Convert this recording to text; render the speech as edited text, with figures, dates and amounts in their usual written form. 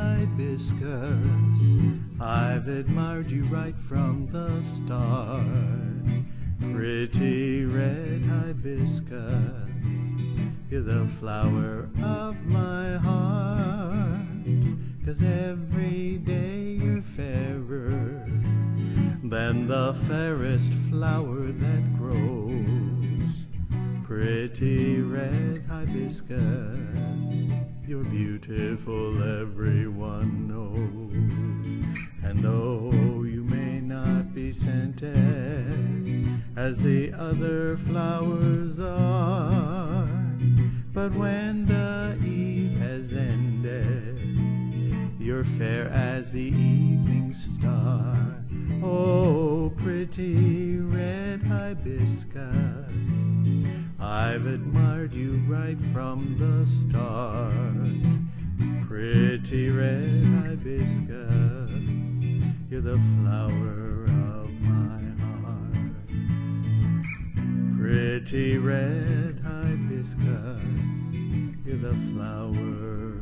hibiscus, I've admired you right from the start. Pretty red hibiscus, you're the flower of my heart. 'Cause every day you're fairer than the fairest flower that grows. Pretty red hibiscus, you're beautiful, everyone knows. And though you may not be scented as the other flowers are, but when the eve has ended, you're fair as the evening star. Oh, pretty red hibiscus, I've admired you right from the start. Pretty red hibiscus, you're the flower of my heart. Pretty red hibiscus, you're the flower